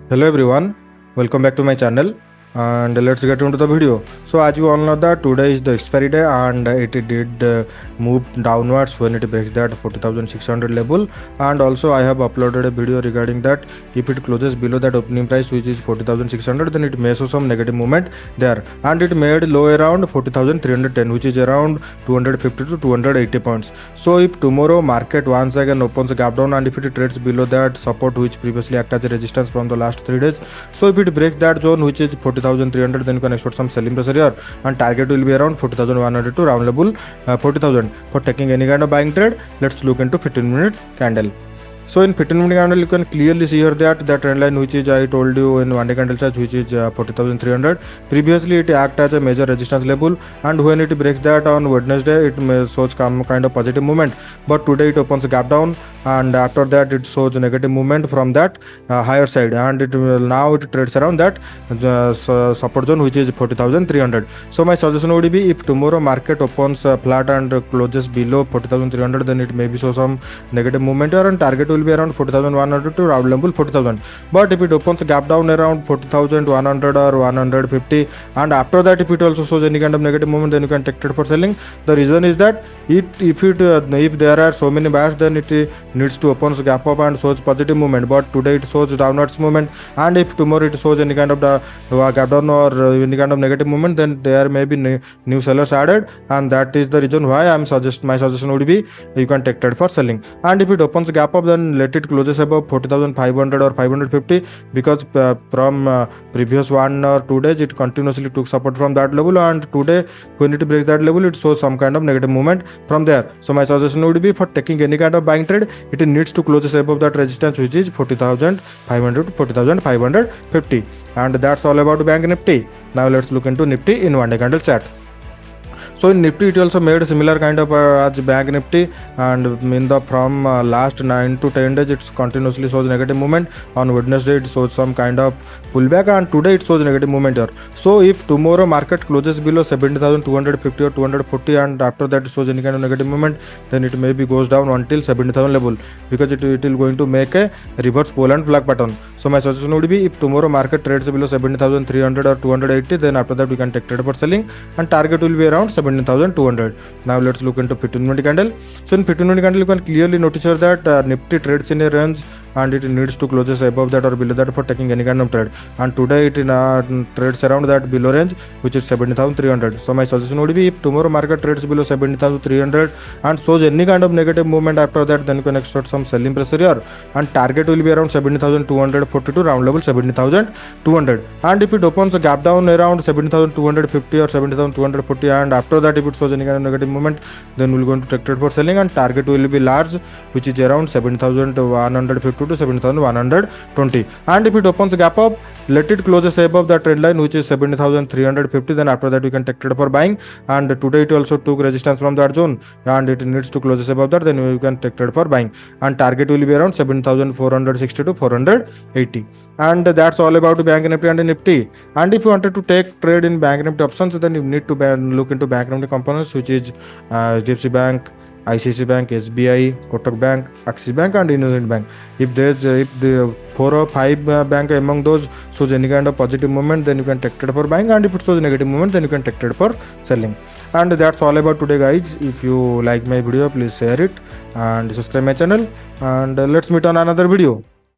Hello everyone, welcome back to my channel and let's get into the video. So as you all know that today is the expiry day and it did move downwards when it breaks that 40,600 level, and also I have uploaded a video regarding that if it closes below that opening price which is 40,600 then it may show some negative movement there, and it made low around 40,310 which is around 250 to 280 points. So if tomorrow market once again opens a gap down and if it trades below that support which previously acted as a resistance from the last 3 days, so if it breaks that zone which is 40,300 then you can expect some selling pressure here, and target will be around 40,100 to round level 40,000 for taking any kind of buying trade. Let's look into 15-minute candle. So in 15-minute candle, you can clearly see here that the trend line which is I told you in one day candle chart which is 40,300. Previously it act as a major resistance level, and when it breaks that on Wednesday it may shows some kind of positive movement. But today it opens a gap down, and after that it shows negative movement from that higher side, and it will now it trades around that support zone which is 40,300. So my suggestion would be if tomorrow market opens flat and closes below 40,300 then it may be show some negative movement here, and target will be around 40,100 to round level 40,000. But if it opens a gap down around 40,100 or 150, and after that if it also shows any kind of negative movement then you can take it for selling. The reason is that if there are so many buyers then it needs to open gap up and shows positive movement, but today it shows downwards movement, and if tomorrow it shows any kind of gap down or any kind of negative movement then there may be new sellers added, and that is the reason why my suggestion would be you can take trade for selling. And if it opens gap up then let it closes above 40,500 or 550, because from previous 1 or 2 days it continuously took support from that level, and today when it breaks that level it shows some kind of negative movement from there. So my suggestion would be for taking any kind of buying trade it needs to closes above that resistance which is 40,500 to 40,550. And that's all about Bank Nifty. Now let's look into Nifty in one day candle chart. So in Nifty it also made a similar kind of as Bank Nifty, and in the from last 9 to 10 days it's continuously shows negative movement. On Wednesday it shows some kind of pullback, and today it shows negative movement here. So if tomorrow market closes below 70,250 or 240 and after that it shows any kind of negative movement then it maybe goes down until 70,000 level, because it will going to make a reverse pole and flag pattern. So my suggestion would be if tomorrow market trades below 70,300 or 280 then after that we can take trade for selling, and target will be around 17,200. Now let's look into 15-minute candle. So in 15-minute candle you can clearly notice here that Nifty trades in a range and it needs to closes above that or below that for taking any kind of trade, and today it trades around that below range which is 70,300. So my suggestion would be if tomorrow market trades below 70,300 and shows any kind of negative movement after that then you can expect some selling pressure here, and target will be around 70,242 round level 70,200. And if it opens a gap down around 70,250 or 70,240 and after that if it shows any kind of negative movement then we're going to take trade for selling, and target will be large which is around 7,150 to 7,120. And if it opens a gap up let it closes above the trend line which is 70,350, then after that you can take trade for buying, and today it also took resistance from that zone and it needs to closes above that then you can take trade for buying, and target will be around 7,460 to 480. And that's all about Bank Nifty and Nifty. And if you wanted to take trade in Bank Nifty options then you need to look into Bank Nifty components which is HDFC Bank, ICICI Bank, SBI, Kotak Bank, Axis Bank and Indian Bank. If the 4 or 5 bank among those shows any kind of positive movement then you can take trade for buying, and if it shows negative movement then you can take trade for selling. And that's all about today guys. If you like my video please share it and subscribe my channel, and let's meet on another video.